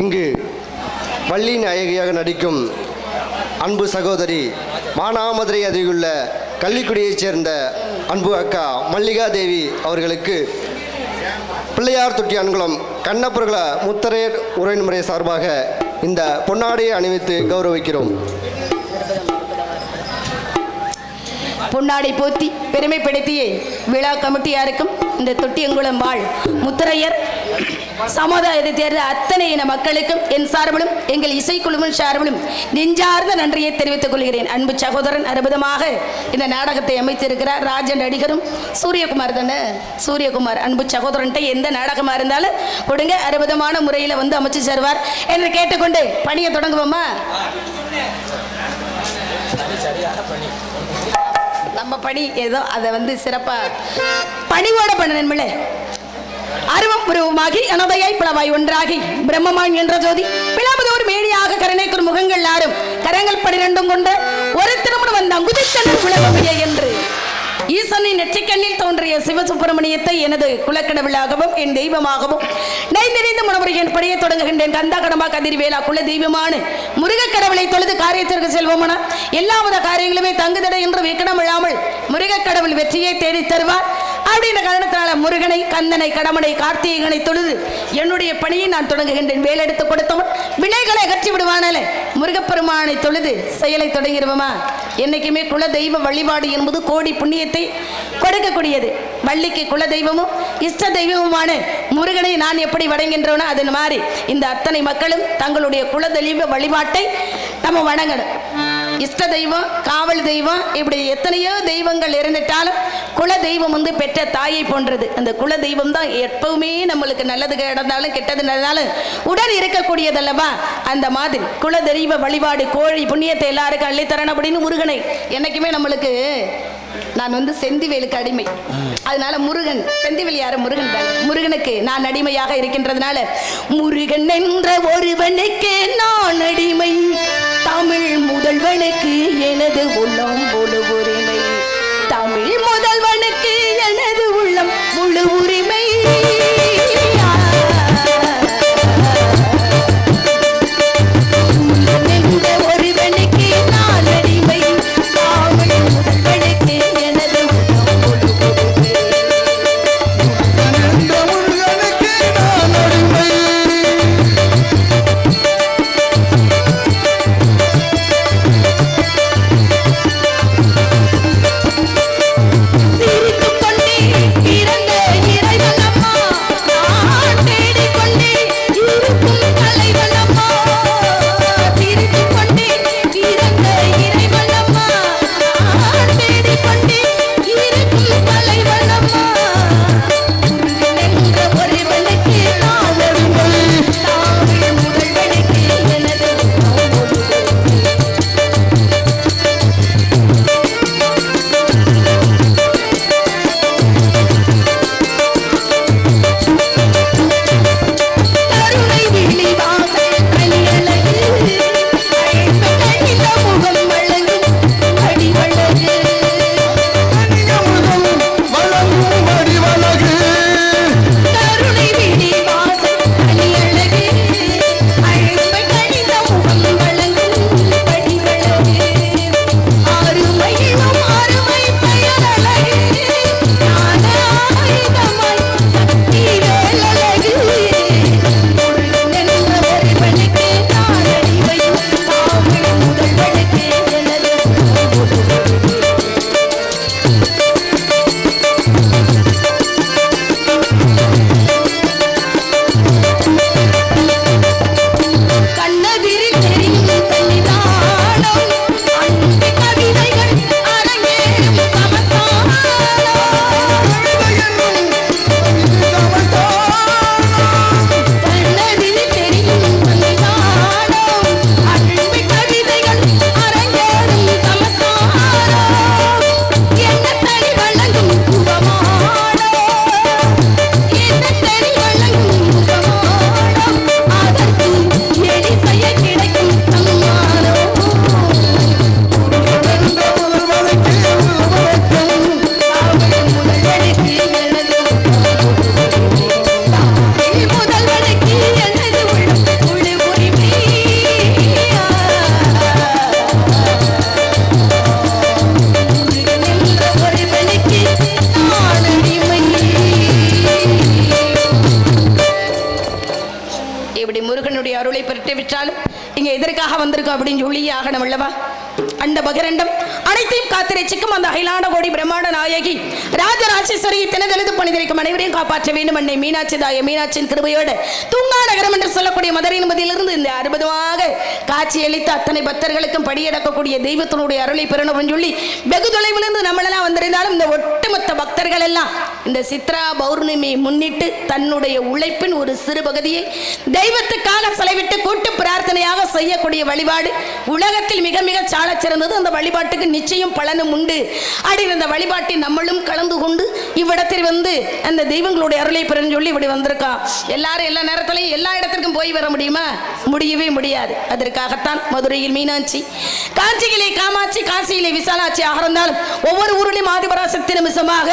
இங்கு வள்ளி நாயகியாக நடிக்கும் அன்பு சகோதரி மானாமதுரை அருகிலுள்ள கள்ளிக்குடியைச் சேர்ந்த அன்பு அக்கா மல்லிகா தேவி அவர்களுக்கு பிள்ளையார் தொட்டி அன்குளம் கண்ணப்புரகுல முத்தரையர் உறவின்முறை சார்பாக இந்த பொன்னாடையை அணிவித்து கௌரவிக்கிறோம். பொன்னாடை போத்தி பெருமைப்படுத்திய விழா கமிட்டியாருக்கும் இந்த தொட்டியங்குளம் வாழ் முத்தரையர் சமுதாயத்தை தேர்ந்த அத்தனை இன மக்களுக்கும் என் சார்பிலும் எங்கள் இசைக்குழுவின் சார்பிலும் நெஞ்சார்ந்த நன்றியை தெரிவித்துக் கொள்கிறேன். அன்பு சகோதரன் அற்புதமாக இந்த நாடகத்தை அமைத்திருக்கிறார். ராஜன் நடிகரும் சூரியகுமார் தானே, சூரியகுமார் அன்பு சகோதரன்ட்ட எந்த நாடகமாக இருந்தாலும் கொடுங்க, அற்புதமான முறையில் வந்து அமைச்சு தருவார் என்று கேட்டுக்கொண்டு பணியை தொடங்குவோமா? நம்ம பணி ஏதோ அதை வந்து சிறப்பாக பணிவோட பண்ணணும்ல. அருவம் உருவமாகி அனதையாய் பிளவாய் ஒன்றாகி பிரம்மமான் என்ற ஜோதி பிளவதோர் மேடியாக கருணைக்குர் முகங்கள் ஆறும் கரங்கள் 12 கொண்ட ஒரு திருமணம் வந்த அங்குதித்தனர் உலகமைய என்று ஈசனின் நெற்றிக்கண்ணில் தோன்றிய சிவசுப்பிரமணியத்தை எனது குலக்கடவுளாகவும் என் தெய்வமாகவும் நைந்திரிந்து முனமுறை என் படியை தொடங்குகின்றேன். கந்தா கடம்பா கதிர்வேலா குல தெய்வமான முருகக் கடவுளை தொழுது காரியத்திற்கு செல்வோமனா எல்லாவித காரியங்களுமே தங்குதடை என்று விக்கடம் இல்லாமல் முருகக் கடவுள் வெற்றியை தேடி தருவார். அப்படின்ற காரணத்தினால முருகனை, கந்தனை, கடமனை, கார்த்திகனை தொழுது என்னுடைய பணியை நான் தொடங்குகின்றேன். வேலெடுத்து கொடுத்தவன் வினைகளை அகற்றி விடுவானால முருகப்பெருமானை தொழுது செயலை தொடங்கிடுவோமா? என்னைக்குமே குல தெய்வ வழிபாடு என்பது கோடி புண்ணியத்தை கொடுக்கக்கூடியது. வள்ளிக்கு குல தெய்வமும் இஷ்ட தெய்வமுமான முருகனை நான் எப்படி வணங்குகின்றோனோ அது மாதிரி இந்த அத்தனை மக்களும் தங்களுடைய குல தெய்வ வழிபாட்டை நம்ம வணங்கணும். இஷ்ட தெய்வம், காவல் தெய்வம், இப்படி எத்தனையோ தெய்வங்கள் இருந்துட்டாலும் குல தெய்வம் வந்து பெற்ற தாயை போன்றது. அந்த குல தெய்வம் தான் எப்பவுமே நம்மளுக்கு நல்லது நடந்தாலும் கெட்டது நடந்தாலும் உடன் இருக்கக்கூடியதல்லவா? அந்த மாதிரி குல தெய்வ வழிபாடு கோழி புண்ணியத்தை எல்லாருக்கும் அள்ளித்தரணும் அப்படின்னு முருகனை என்னைக்குமே நம்மளுக்கு நான் வந்து செந்திவேலுக்கு அடிமை. அதனால முருகன், செந்திவேல் யாரு? முருகன் தான். முருகனுக்கு நான் அடிமையாக இருக்கின்றதுனால முருகன் என்ற ஒருவனுக்கு நான் அடிமை, தமிழ் முதல்வனுக்கு எனது உள்ளம் முழு உரிமை, தமிழ் முதல்வனுக்கு எனது உள்ளம் முழு உரிமை. ஒருவனுக்கு நான் அடிமை, தமிழ் முதல்வனுக்கு எனது உள்ளம் முழு உரிமை. முருகனுக்கு நான் அடிமை. அருளை பெற்று விட்டாலும் இங்க எதற்காக வந்திருக்கோம் அப்படின்னு சொல்லி ஆகணும் அல்லவா? அண்ட பகிரண்டம் அனைத்தையும் காத்திரைச்சிக்கும் அந்த அகிலாண்ட கோடி பிரம்மாண்ட நாயகி ராஜராஜேஸ்வரியை தினதெழுது பணிதிருக்கும் அனைவரையும் காப்பாற்ற வேண்டும். அன்னை மீனாட்சி தாய மீனாட்சியின் கிருபையோடு தூங்கா நகரம் என்று சொல்லக்கூடிய மதுரை நிம்மதியிலிருந்து இந்த அற்புதமாக காட்சியளித்த அத்தனை பக்தர்களுக்கும் படியடக்கக்கூடிய தெய்வத்தினுடைய அருளை பெறணும் சொல்லி வெகு தொலைவிலிருந்து நம்மளெல்லாம் வந்திருந்தாலும் இந்த ஒட்டுமொத்த பக்தர்கள் எல்லாம் இந்த சித்ரா பௌர்ணமியை முன்னிட்டு தன்னுடைய உழைப்பின் ஒரு சிறு பகுதியை தெய்வத்துக்காக செலவிட்டு கூட்டு பிரார்த்தனையாக செய்யக்கூடிய வழிபாடு உலகத்தில் மிக மிக சாலச் சிறந்தது. அந்த வழிபாட்டுக்கு நிச்சயம் பலனும் உண்டு. அப்படின்னு அந்த வழிபாட்டை நம்மளும் கலந்து கொண்டு இவ்விடத்தில் வந்து அந்த தெய்வங்களுடைய அருளை பெறன்னு சொல்லி இப்படி வந்திருக்கோம். எல்லாரும் எல்லா நேரத்திலையும் எல்லா இடத்திற்கும் போய் வர முடியுமா? முடியவே முடியாது. அதற்காகத்தான் மதுரையில் மீனாட்சி, காஞ்சியிலே காமாட்சி, காசியிலே விசாலாட்சி ஆக இருந்தாலும் ஒவ்வொரு ஊரிலும் ஆதிபராசக்தி நிமிஷமாக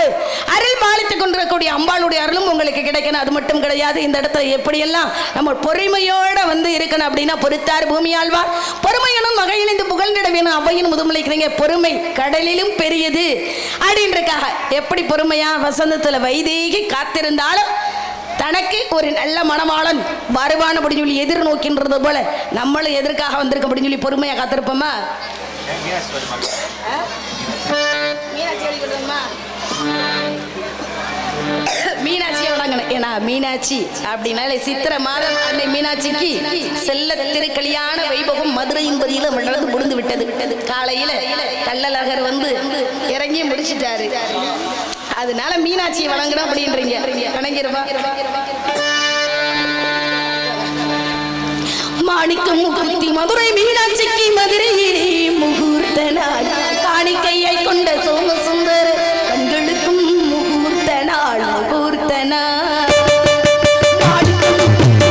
அருள் பாலித்துக் கொண்டிருக்கக்கூடிய அம்பாளுடைய அருளும் உங்களுக்கு கிடைக்கணும். அது மட்டும் கிடையாது, இந்த இடத்துல எப்படியெல்லாம் நம்ம பொறுமையோட வந்து இருக்கணும் அப்படின்னா பொறுத்தார் பூமி ஆழ்வார் பொறுமையனும் மகையிலிருந்து புகழ்ந்திட வேணும் அவையின் முதுமலைக்கிறீங்க. பொறுமை கடலிலும் பெரியது அப்படின்றக்காக எப்படி பொறுமையா வசந்தத்துல வைதேகி காத்திருந்தாலும் தனக்கு ஒரு நல்ல மணவாளன் வருவான் அப்படின்னு சொல்லி எதிர்நோக்கின்றது போல நம்மளும் எதற்காக வந்திருக்க அப்படின்னு சொல்லி பொறுமையா காத்திருப்போமா? மீனாட்சியை வணங்கணும். ஏன்னா மீனாட்சி அப்படின்னாலே சித்திர மாதம் அன்னை மீனாட்சிக்கு செல்ல திருக்கல்யாண வைபவம் மதுரை என்பதில் நடந்து முடிந்து விட்டது. காலையில கள்ளழகர் வந்து இறங்கி முடிச்சிட்டாரு. அதனால மீனாட்சியை வணங்கணும் அப்படின்றீங்க. வணங்கிருவா. மாணிக்கம் முகுத்தி மதுரை மீனாட்சிக்கு மதுரையிலே முகூர்த்த நாள் காணிக்கையை கொண்ட சோமசுந்தர கண்களுக்கும் முகூர்த்த நாள் முகூர்த்த நாள்.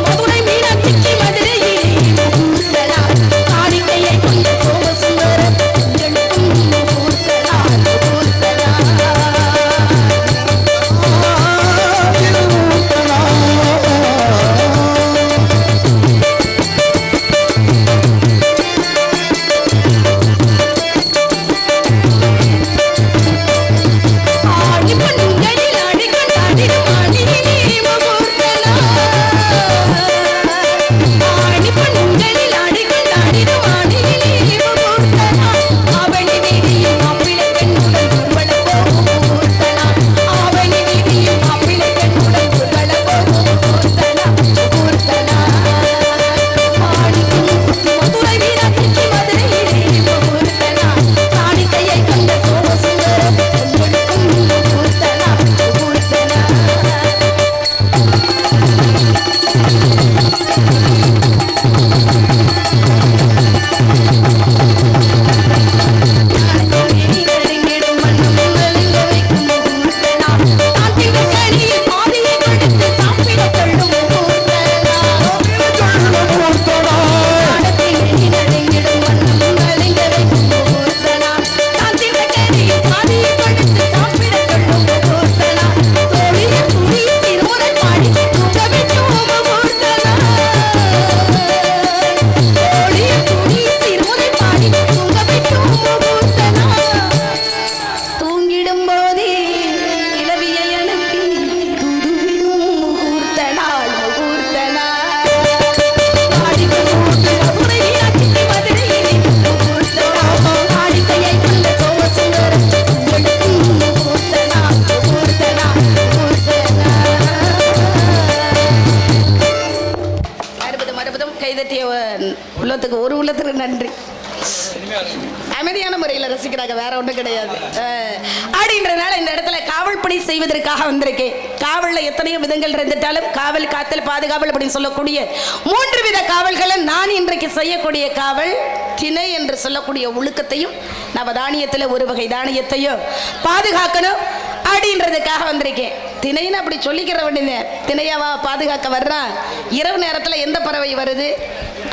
மதுரை மீனாட்சிக்கு மதுரையிலே முகூர்த்த நாள் காணிக்கையை கொண்ட சோமசுந்தர கண்களுக்கும் முகூர்த்த நாள் முகூர்த்த நாள். உள்ளத்துக்கு ஒரு உள்ளத்துக்கு நன்றி. அமைதியான முறையில் ரசிக்கிறாங்க, வேற ஒன்றும் கிடையாது. அப்படின்றனால இந்த இடத்துல காவல் பணி செய்வதற்காக வந்திருக்கேன். காவலில் எத்தனையோ விதங்கள் இருந்துட்டாலும் காவல், காத்தல், பாதுகாவல் அப்படின்னு சொல்லக்கூடிய 3 வித காவல்களை நான் இன்றைக்கு செய்யக்கூடிய காவல் திணை என்று சொல்லக்கூடிய ஒழுக்கத்தையும் நவதானியத்தில் ஒரு வகை தானியத்தையும் பாதுகாக்கணும் அப்படின்றதுக்காக வந்திருக்கேன். திணைன்னு அப்படி சொல்லிக்கிற வேண்டிய திணையாவா பாதுகாக்க வர்றான். இரவு நேரத்தில் எந்த பறவை வருது,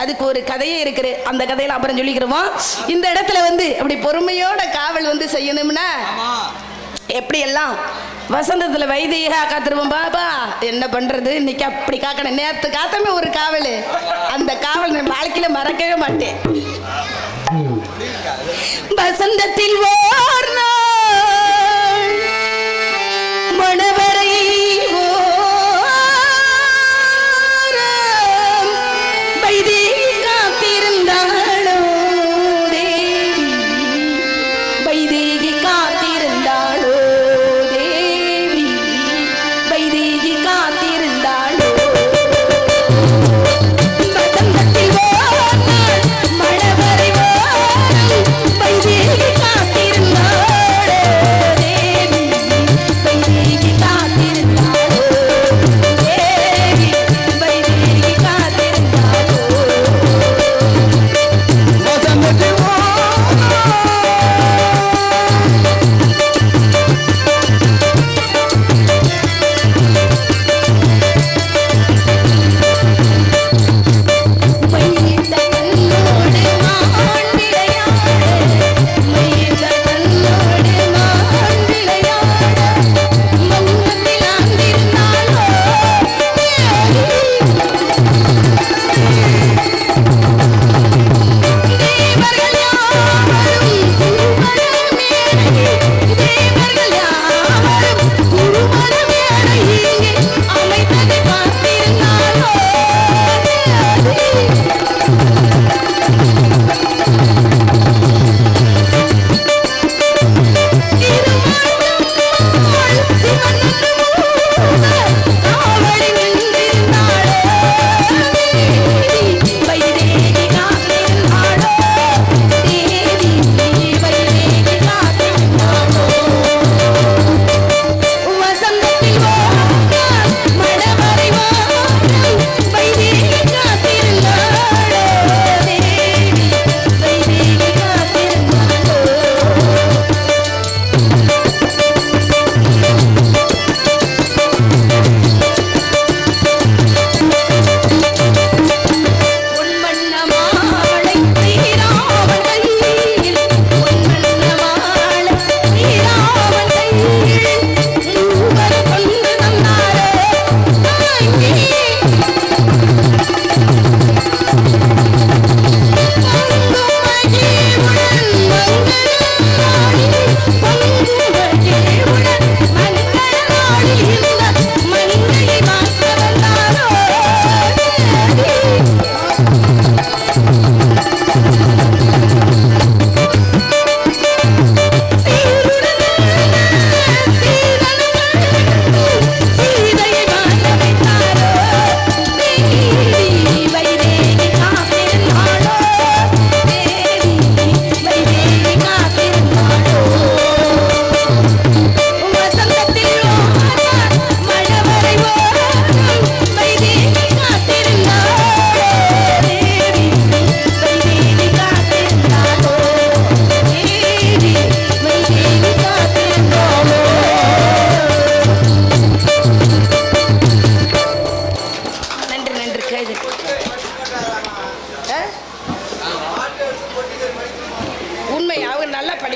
அதுக்கு ஒரு கதையே இருக்குது. அந்த கதையில அப்புறம் சொல்லிக்கிறோம். இந்த இடத்துல வந்து அப்படி பொறுமையோட காவல் வந்து செய்யணும்னா எப்படி எல்லாம் வசந்தத்துல வைதிகா காத்துருவோம். பாபா என்ன பண்றது, இன்னைக்கு அப்படி காக்கணும். நேற்று காத்தமே ஒரு காவல், அந்த காவல் நான் வாழ்க்கையில மறக்கவே மாட்டேன். வசந்தத்தில் ஓர் நாள் மணவரை வைதி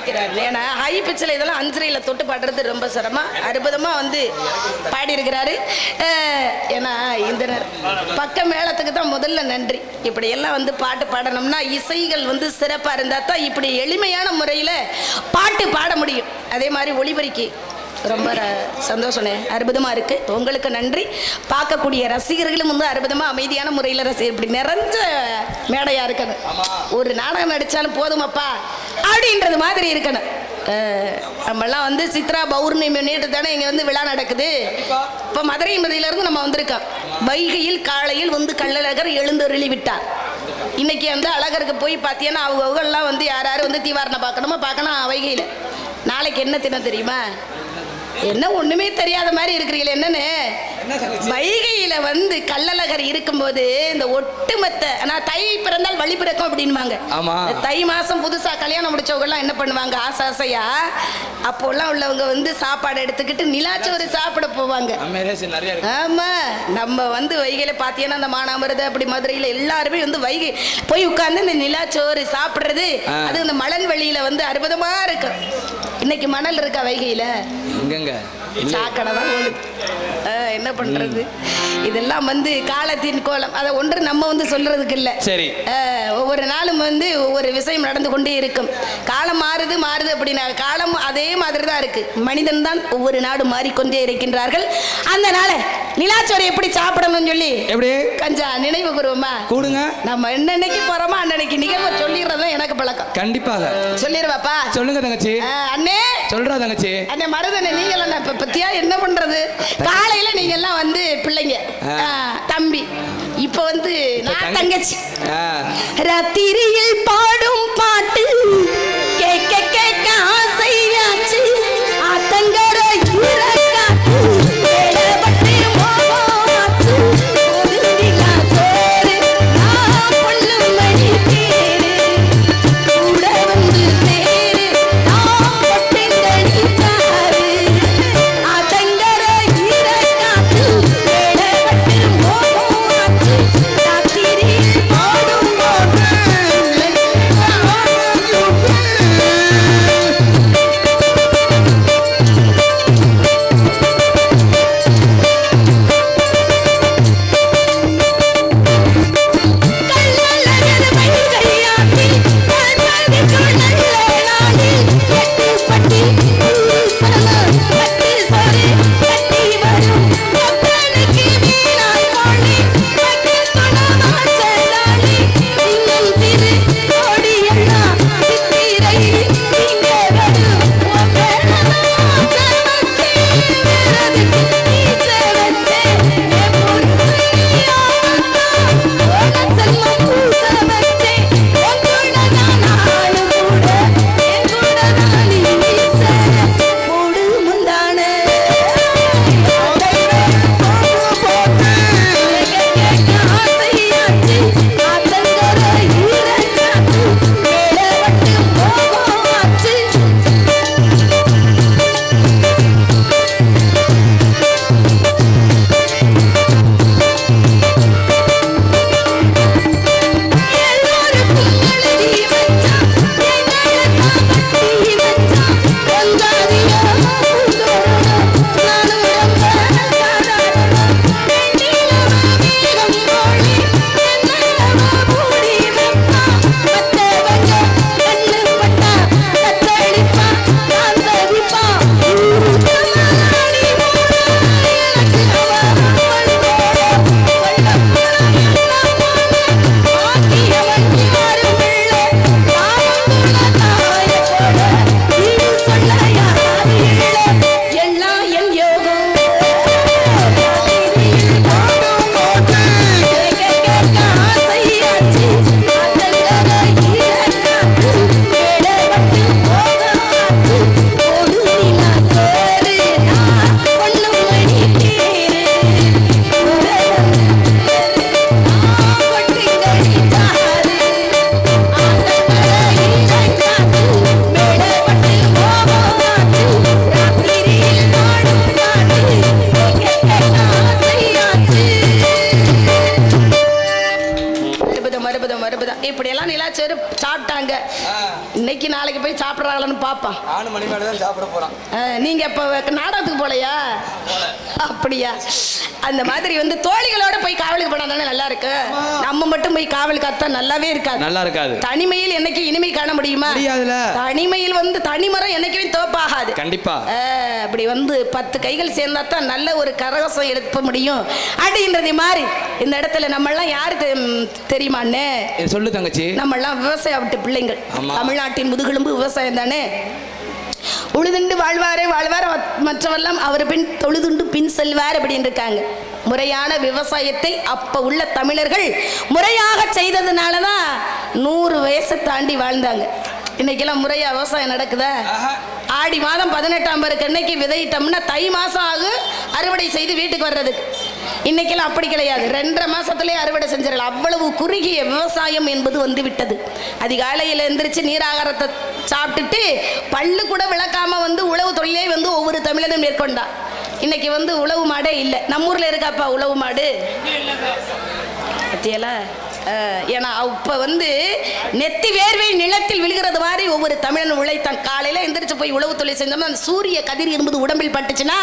வாசிக்கிறார். ஏன்னா ஹை பிச்சில் இதெல்லாம் அஞ்சரையில் தொட்டு பாடுறது ரொம்ப சிரமம். அற்புதமாக வந்து பாடியிருக்கிறாரு. ஏன்னா இந்த பக்க மேளத்துக்கு தான் முதல்ல நன்றி. இப்படி எல்லாம் வந்து பாட்டு பாடணும்னா இசைகள் வந்து சிறப்பாக இருந்தால் தான் இப்படி எளிமையான முறையில் பாட்டு பாட முடியும். அதே மாதிரி ஒளிபரிக்கு ரொம்ப சந்தோஷனே, அற்புதமாக இருக்குது. உங்களுக்கு நன்றி. பார்க்கக்கூடிய ரசிகர்களும் வந்து அற்புதமாக அமைதியான முறையில் இப்படி நிறைஞ்ச மேடையாக இருக்கணும். ஒரு நாடகம் நடித்தாலும் போதுமப்பா அப்படின்றது மாதிரி இருக்கணும். நம்மெல்லாம் வந்து சித்ரா பௌர்ணமி முன்னிட்டு தானே இங்கே வந்து விழா நடக்குது. இப்போ மதுரை மதியிலேருந்து நம்ம வந்திருக்கோம். வைகையில் காலையில் வந்து கள்ளழகர் எழுந்தருளி விட்டார். இன்னைக்கு வந்து அழகருக்கு போய் பார்த்தீங்கன்னா அவங்கெல்லாம் வந்து யார் வந்து தீவாரணை பார்க்கணும் வைகையில். நாளைக்கு என்ன தினம் தெரியுமா? என்ன ஒண்ணுமே தெரியாத மாதிரி இருக்கிறீங்களே. என்னன்னு வைகையில வந்து கள்ளழகர் இருக்கும்போது இந்த ஒட்டுமொத்த நான் தை பிறந்தால் வழி பிறக்கும் அப்படின்வாங்க. தை மாசம் புதுசா கல்யாணம் முடிச்சவங்க எல்லாம் என்ன பண்ணுவாங்க, ஆசையா அப்போல்லாம் உள்ளவங்க வந்து சாப்பாடு எடுத்துக்கிட்டு நிலாச்சோறு சாப்பிட போவாங்க. ஆமா, நம்ம வந்து வைகையில பாத்தீங்கன்னா அந்த மானாமருது அப்படி மதுரையில எல்லாருமே வந்து வைகை போய் உட்கார்ந்து இந்த நிலாச்சோறு சாப்பிடுறது அது இந்த மலன் வழியில வந்து அற்புதமா இருக்கு. இன்னைக்கு மணல் இருக்கா வைகையில? சாக்கடை தான் ஓடுது. என்ன பண்றது? இதெல்லாம் வந்து காலத்தின் கோலம். அதை ஒன்று நம்ம வந்து சொல்றதுக்கு இல்லை. சரி, ஒவ்வொரு நாளும் வந்து ஒவ்வொரு விஷயம் நடந்து கொண்டே இருக்கும். காலம் மாறுது அப்படின்னா காலம் அதே மாதிரி தான் இருக்கு. மனிதன் தான் ஒவ்வொரு நாடு மாறிக்கொண்டே இருக்கின்றார்கள். அந்த நாள நிலாச்சோரை எப்படி சாப்பிடணும்னு சொல்லி எப்படி கொஞ்சம் நினைவு கூறுவோமா? கூடுங்க. நம்ம என்னன்னைக்கு போறோமா அன்னைக்கு நிகழ்வை சொல்லிடுறது எனக்கு பழக்கம். கண்டிப்பாக சொல்லிடுவாப்பா. சொல்லுங்க தங்கச்சி. அண்ணே சொல்றா தங்கச்சி. அண்ணே மருதனே நீங்க எல்லாம் இப்ப பத்தியா என்ன பண்றது? காலையில நீங்க எல்லாம் வந்து பிள்ளைங்க தம்பி, இப்ப வந்து நான் தங்கச்சி. ராத்திரியில் பாடும் பாட்டு கேட்க கேட்க ஆசையாச்சு. ஆத்தங்கர அடுப்புதான். இப்படியெல்லாம் நிலாச்சோறு சாப்பிட்டாங்க. இன்னைக்கு நாளைக்கு போய் சாப்பிட்றாங்களான்னு பார்ப்பான். 4 மணி மேலே தான் சாப்பிட போகிறான். நீங்க இப்போ நாடகத்துக்கு போலையா? அப்படியா? அந்த மாதிரி வந்து தோழிகளோட போய் காவலுக்கு போனா தானே நல்லா இருக்கு. நம்ம மட்டும் போய் காவல் காத்தா நல்லாவே இருக்காது. நல்லா இருக்காது. தனிமையில் என்னைக்கு இனிமை காண முடியுமா? தனிமையில் வந்து தனிமரம் என்னைக்குமே தோப்பாகாது. கண்டிப்பா. அப்படி வந்து 10 கைகள் சேர்ந்தா தான் நல்ல ஒரு கரகசம் எழுப்ப முடியும் அப்படின்றது மாதிரி. இந்த இடத்துல நம்ம எல்லாம் யாரு தெரியுமான்னு சொல்லு தங்கச்சி. நம்ம எல்லாம் விவசாய விட்டு பிள்ளைங்கள். தமிழ்நாட்டின் முதுகெலும்பு விவசாயம் தானே. உழுதுண்டு வாழ்வாரே வாழ்வார் மற்றவெல்லாம் அவர் பின் தொழுதுண்டு பின் செல்வார் அப்படின்னு இருக்காங்க. முறையான விவசாயத்தை அப்ப உள்ள தமிழர்கள் முறையாக செய்ததுனால தான் 100 வயசை தாண்டி வாழ்ந்தாங்க. இன்னைக்கெல்லாம் முறையா விவசாயம் நடக்குதா? ஆடி மாதம் 18ஆம் பெருக்கு அன்னைக்கு விதையிட்டோம்னா தை மாசம் ஆகும் அறுவடை செய்து வீட்டுக்கு வர்றதுக்கு. இன்னைக்கெல்லாம் அப்படி கிடையாது. 2.5 மாசத்துலேயே அறுவடை செஞ்சிடலாம். அவ்வளவு குறுகிய விவசாயம் என்பது வந்து விட்டது. அதிகாலையில் எந்திரிச்சு நீராகாரத்தை சாப்பிட்டுட்டு பல்லு கூட விளக்காம வந்து உழவு தொழிலே வந்து ஒவ்வொரு தமிழனும் மேற்கொண்டா. இன்னைக்கு வந்து உழவு மாடே இல்லை. நம்ம ஊர்ல இருக்காப்பா உழவு மாடு பத்தியல. ஏன்னா இப்போ வந்து நெத்தி வேர்வை நிலத்தில் விழுகிறது மாதிரி ஒவ்வொரு தமிழனும் உழைத்தான். காலையில் எந்திரிச்சு போய் உழவு தொழில் செஞ்சோம்னா அந்த சூரிய கதிர் என்பது உடம்பில் பட்டுச்சுன்னா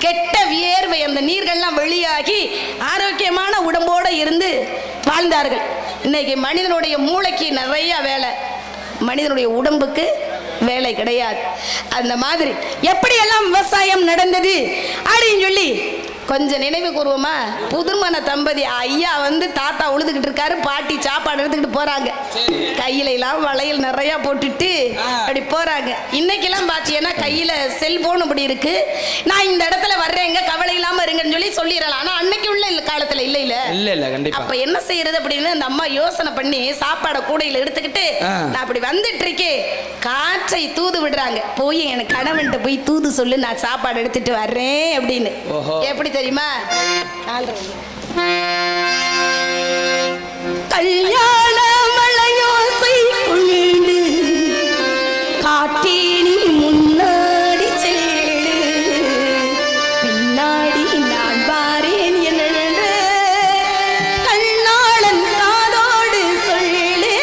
கெட்ட வியர்வை அந்த நீர்கள்லாம் வெளியாகி ஆரோக்கியமான உடம்போடு இருந்து வாழ்ந்தார்கள். இன்னைக்கு மனிதனுடைய மூளைக்கு நிறைய வேலை, மனிதனுடைய உடம்புக்கு வேலை கிடையாது. அந்த மாதிரி எப்படியெல்லாம் விவசாயம் நடந்தது அப்படின்னு சொல்லி கொஞ்சம் நினைவு கூறுவோமா? புதுமண தம்பதி ஐயா வந்து தாத்தா உழுதுகிட்டு இருக்காரு, பாட்டி சாப்பாடு எடுத்துக்கிட்டு போறாங்க. கையில எல்லாம் வளையல் நிறைய போட்டுட்டு அப்படி போறாங்க. இன்னைக்கெல்லாம் பாத்தீங்கன்னா கையில செல்போன் அப்படி இருக்கு. நான் இந்த இடத்துல வர்றேங்க கவலை இல்லாம இருங்கன்னு சொல்லி சொல்லிடலாம். ஆனா அன்னைக்கு உள்ள காலத்துல இல்ல இல்ல கண்டிப்பா. அப்ப என்ன செய்யறது அப்படின்னு அந்த அம்மா யோசனை பண்ணி சாப்பாடை கூடையில எடுத்துக்கிட்டு நான் அப்படி வந்துட்டு இருக்கேன், காற்றை தூது விடுறாங்க. போய் எனக்கு கணவன்கிட்ட போய் தூது சொல்லு, நான் சாப்பாடு எடுத்துட்டு வர்றேன் அப்படின்னு. எப்படி தெரியுமா? கல்யாண மலையோசை கொண்டு காட்டேனி முன்னாடி செல்லு, பின்னாடி நான் வாரேன் என்று கண்ணாளன் காதோடு சொல்லு.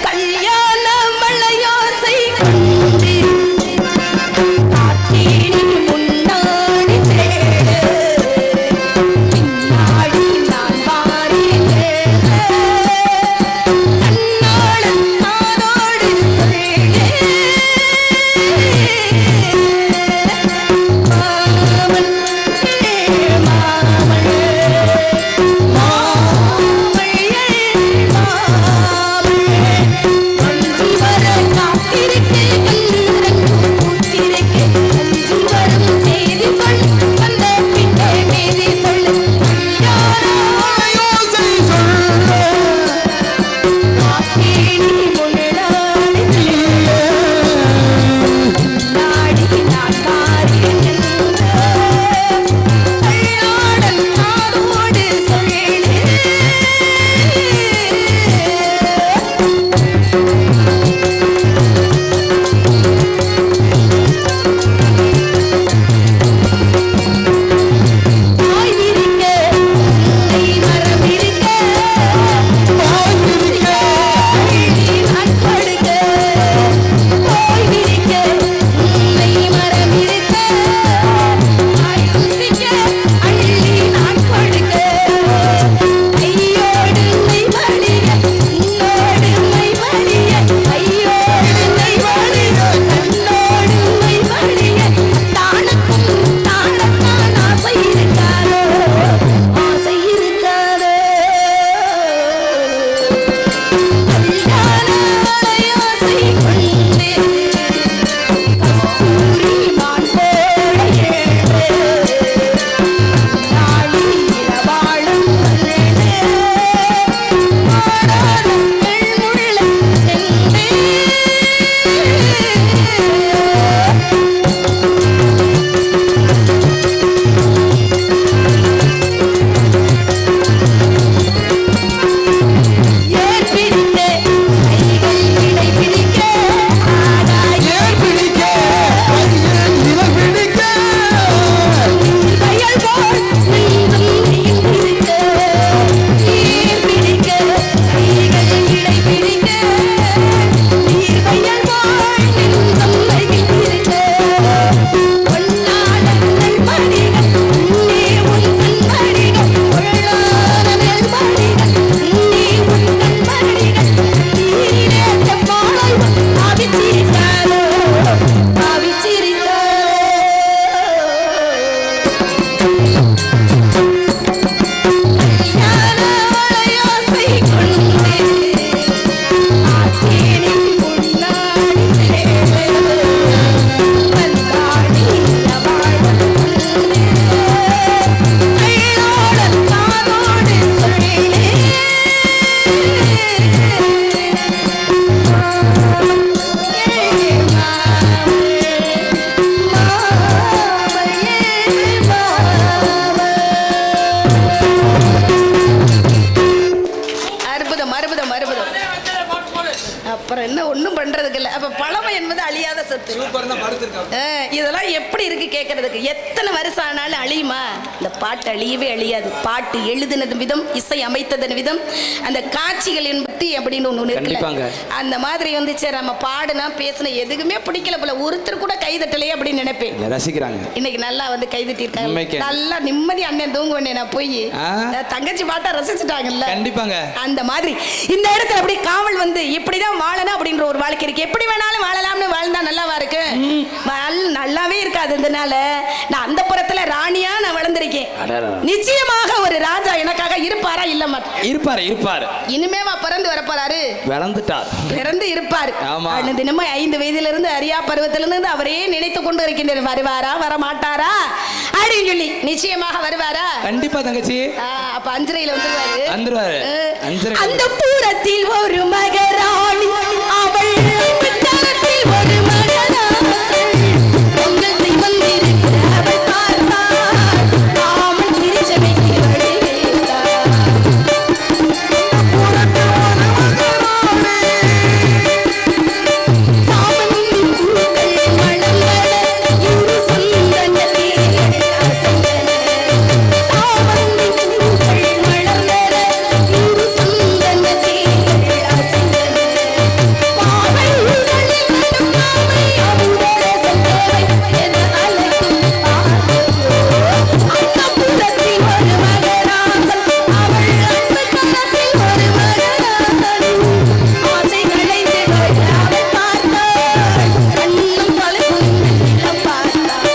கல்யாண மலையோசை கொண்டு காட்டேனி முன்னாடி செல்லு, அப்புறம் என்ன ஒன்றும் பண்றதுக்கு இல்லை. அப்ப பழமை என்பது அழியாத சொத்து. இதெல்லாம் எப்படி இருக்கு கேட்கறதுக்கு? எத்தனை வருஷம் ஆனாலும் அழியுமா? இந்த பாட்டு அழியவே அழியாது. பாட்டு எழுதினது விதம், இசை அமைத்ததன் விதம், அந்த காட்சிகள் என்பது அப்படின்னு ஒன்று இருக்குல்ல, அந்த மாதிரி வந்து சரி நம்ம பாடுனா பேசின எதுக்குமே பிடிக்கல போல, ஒருத்தர் கூட கைதட்டலையே அப்படின்னு நினைப்பேன். ரசிக்கிறாங்க. இன்னைக்கு நல்லா வந்து கைதட்டிருக்காங்க. நல்லா நிம்மதி அண்ணன் தூங்குவேன் நான் போய். தங்கச்சி பாட்டா ரசிச்சுட்டாங்கல்ல. கண்டிப்பாங்க. அந்த மாதிரி இந்த இடத்துல அப்படி காவல் வந்து இப்படிதான் வாழணும் அப்படின்ற ஒரு வாழ்க்கை இருக்கு. எப்படி வேணாலும் வாழலாம்னு வாழ்ந்தா நல்லாவா இருக்கு? நல்லாவே இருக்காது. இதனால நான் அந்த புறத்துல ராணியா நான் வளர்ந்திருக்கேன். நிச்சயமாக ஒரு ராஜா எனக்காக இருப்பாரா? இல்ல மாட்டார். இருப்பாரு. இனிமேவா பிறந்து வரப்போறாரு? பிறந்து இருப்பாரு. தினமும் 5 வயதிலிருந்து அரியா பருவத்திலிருந்து அவரே நினைத்து கொண்டு இருக்கின்றனர். வருவாரா வர மாட்டாரா அப்படின்னு சொல்லி. நிச்சயமாக வருவாரா? கண்டிப்பா தங்கச்சி. அப்ப அஞ்சரையில வந்துருவாரு. அந்த பூரத்தில் ஒரு மகராணி, அவள் பித்தளத்தில் ஒரு மகராசன், பொங்கல் வந்திருக்க அவள் பார்த்தாள், ராமன் திருச்சபைக்கு வழிவேந்தாள். சாமந்தி பூக்கள் மணமண இரு சொந்தங்களே அசைந்தன. சாமந்தி பூக்கள் மணமண இரு சொந்தங்களே அசைந்தன. பாவைகளில் நடும் நாமை அமுதர சென்றவை என அழைக்கும் பாடலோ. அந்த புறத்தில் ஒரு மகராசன், அவள் அன்பு கரத்தில் ஒரு மகராசன், ஆசை களைந்து அவள் பார்த்தாள், கண்ணும் தலை புரிந்து நிலம் பார்த்தாள்.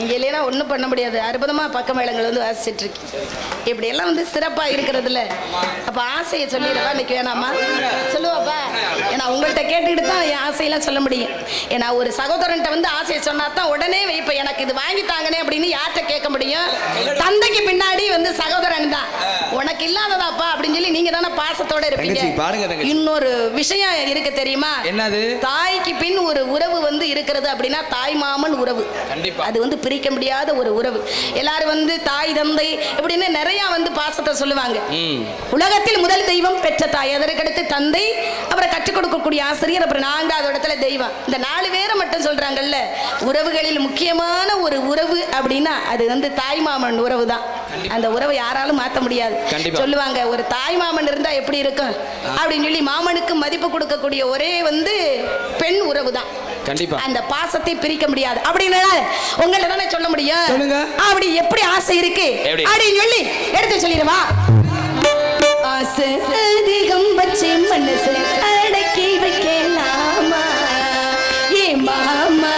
இங்கே இல்லைன்னா ஒன்றும் பண்ண முடியாது. அற்புதமாக பக்க மேளங்கள் வந்து வாசிச்சுட்டு இருக்கு. இப்படியெல்லாம் வந்து சிறப்பாக இருக்கிறதுல அப்போ ஆசையை சொல்லிடவா இன்னைக்கு வேணாமா? சொல்லுவாப்பா. ஏன்னா உங்கள்கிட்ட கேட்டுக்கிட்டு தான் என் ஆசையெல்லாம் சொல்ல முடியும். ஏன்னா ஒரு சகோதரன்ட்ட வந்து ஆசையை சொன்னா தான் உடனே இப்போ எனக்கு இது வாங்கித்தாங்கனே அப்படின்னு யார்கிட்ட கேட்க முடியும்? தந்தைக்கு பின்னாடி வந்து சகோதரன் தான். உனக்கு இல்லாததாப்பா அப்படின்னு சொல்லி நீங்க தானே பாசத்தோட இருப்பீங்க. இன்னொரு விஷயம் இருக்கு தெரியுமா? என்னது? தாய்க்கு பின் ஒரு உறவு வந்து இருக்கிறது அப்படின்னா தாய் மாமன் உறவு. அது வந்து பிரிக்க முடியாத ஒரு உறவு. எல்லாரும் வந்து தாய் தந்தை இப்படின்னு நிறைய வந்து பாசத்தை சொல்லுவாங்க. உலகத்தில் முதல் தெய்வம் பெற்ற தாய், அதற்கடுத்து தந்தை, அப்புறம் கற்றுக் கொடுக்கக்கூடிய ஆசிரியர், அப்புறம் நான்காவது இடத்துல தெய்வம். இந்த 4 பேரை மட்டும் சொல்றாங்கல்ல. உறவுகளில் முக்கியமான ஒரு உறவு அப்படின்னா அது வந்து தாய் மாமன் உறவு தான். அந்த உறவை யாராலும் மாற்ற முடியாது. சொல்லுவாங்க ஒரு தாய் மாமன் இருந்தா எப்படி இருக்கும் அப்படின்னு சொல்லி மாமனுக்கு மதிப்பு கொடுக்கக்கூடிய ஒரே வந்து பெண் உறவு தான். கண்டிப்பா அந்த பாசத்தை பிரிக்க முடியாது. அப்படின்னா உங்களை தானே சொல்ல முடியும். அப்படி எப்படி ஆசை இருக்கு அப்படின்னு சொல்லி எடுத்து சொல்லிடுவா. ஆசை அதிகம் வச்சு மனசு அடக்கி வைக்கலாமா ஏ மாமா?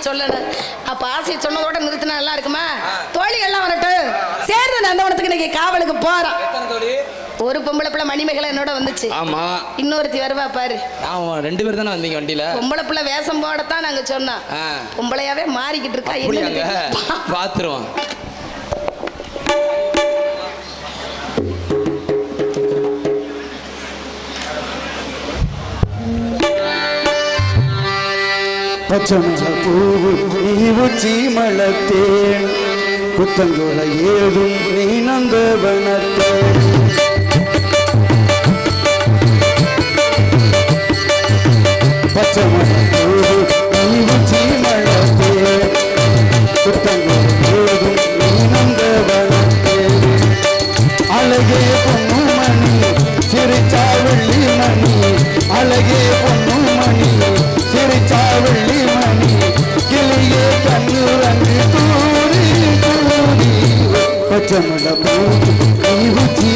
சொல்லணும். அப்ப ஆசையை சொன்னதோட நிறுத்தினா நல்லா இருக்குமா? தோழி எல்லாம் வரட்டும். சேர்ந்து நந்தவனத்துக்கு இன்னைக்கு காவலுக்கு போறோம். ஒரு பொம்பளை பிள்ளை மணிமேகலை என்னோட வந்துச்சு. ஆமா. இன்னொருத்தி வருவா பாரு. ஆமா, 2 பேர் தானே வந்தீங்க வண்டியில. பொம்பளை பிள்ளை வேஷம் போடத்தான் நாங்க சொன்னோம். பொம்பளையாவே மாறிக்கிட்டு இருக்கா. என்ன பாத்துருவோம். பச்சமல பூவு நீ உச்சி மலத்தேன் புத்தங்குல ஏதும் நீ நந்தவனத்தேன் அழகே பொன்னுமணி சிரிச்சா வெள்ளி மணி அழகே பொன்னுமணி சிரிச்சா வெள்ளி மணி கிளியே கண்ணு ரங்கு தூரி தூரி பச்சமல பூ நீ உச்சி